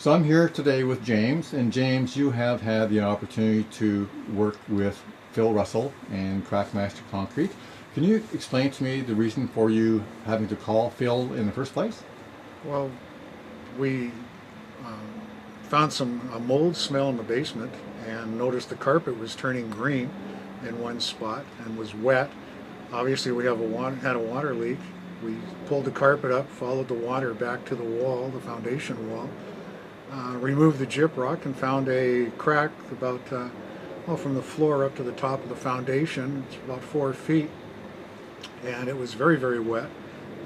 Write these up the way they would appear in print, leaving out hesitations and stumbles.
So I'm here today with James, and James, you have had the opportunity to work with Phil Russell and Crackmaster Concrete. Can you explain to me the reason for you having to call Phil in the first place? Well, we found a mold smell in the basement and noticed the carpet was turning green in one spot and was wet. Obviously, we had a water leak. We pulled the carpet up, followed the water back to the wall, the foundation wall, removed the gyprock, and found a crack about from the floor up to the top of the foundation. It's about 4 feet, and it was very, very wet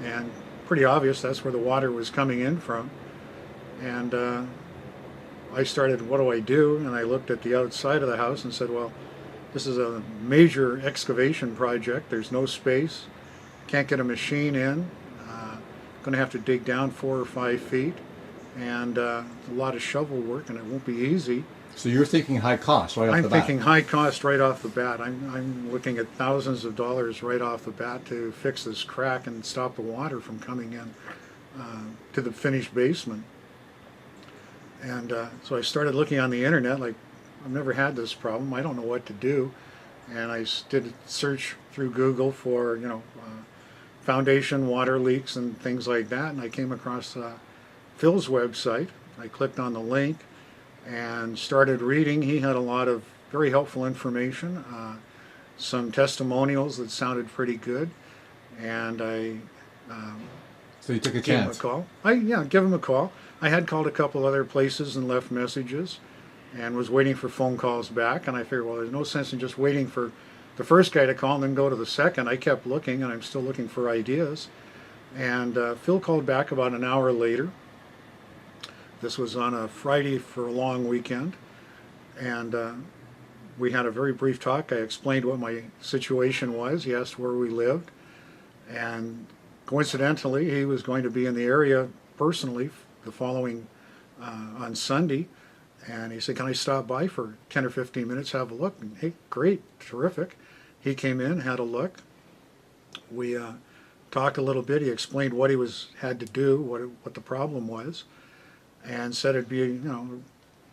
and pretty obvious that's where the water was coming in from. And I started, what do I do? And I looked at the outside of the house and said, well, this is a major excavation project. There's no space. Can't get a machine in. Going to have to dig down 4 or 5 feet, and a lot of shovel work, and it won't be easy. So you're thinking high cost right off the bat? I'm thinking high cost right off the bat. I'm looking at thousands of dollars right off the bat to fix this crack and stop the water from coming in to the finished basement. And so I started looking on the internet, like, I've never had this problem. I don't know what to do. And I did a search through Google for, foundation water leaks and things like that. And I came across Phil's website. I clicked on the link and started reading. He had a lot of very helpful information, some testimonials that sounded pretty good. And I So you took a gave him a chance. call. Give him a call. I had called a couple other places and left messages and was waiting for phone calls back. And I figured, well, there's no sense in just waiting for the first guy to call and then go to the second. I kept looking, and I'm still looking for ideas. And Phil called back about an hour later. This was on a Friday for a long weekend. And we had a very brief talk. I explained what my situation was. He asked where we lived. And coincidentally, he was going to be in the area personally the following on Sunday, and he said, can I stop by for 10 or 15 minutes, have a look? And hey, great, terrific. He came in, had a look. We talked a little bit. He explained what he had to do, what the problem was, and said it'd be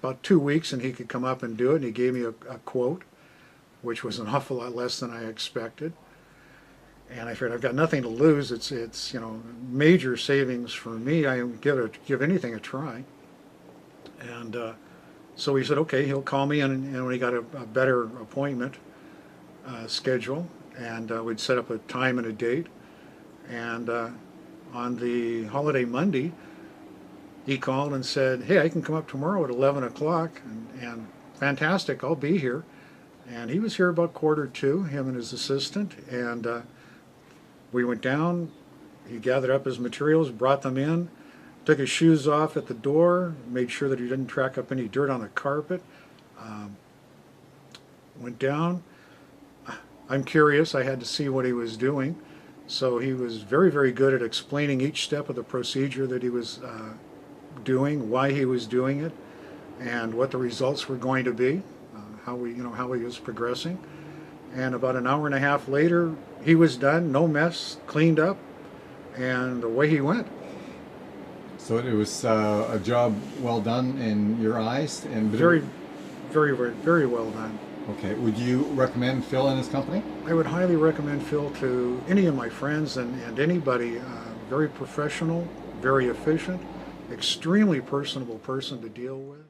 about 2 weeks and he could come up and do it. And he gave me a quote, which was an awful lot less than I expected. And I figured I've got nothing to lose. It's major savings for me. I give anything a try. And so he said, okay, he'll call me, and when he got a better appointment schedule, and we'd set up a time and a date. And on the holiday Monday, he called and said, hey, I can come up tomorrow at 11 o'clock, and fantastic, I'll be here. And he was here about 1:45, him and his assistant, and we went down. He gathered up his materials, brought them in, took his shoes off at the door, made sure that he didn't track up any dirt on the carpet. Went down. I'm curious. I had to see what he was doing. So he was very, very good at explaining each step of the procedure that he was doing, why he was doing it, and what the results were going to be, how he was progressing. And about an hour and a half later, he was done, no mess, cleaned up, and away he went. So it was a job well done in your eyes, and Very, very, very, very well done. Okay. Would you recommend Phil and his company? I would highly recommend Phil to any of my friends and anybody. Very professional, very efficient, extremely personable person to deal with.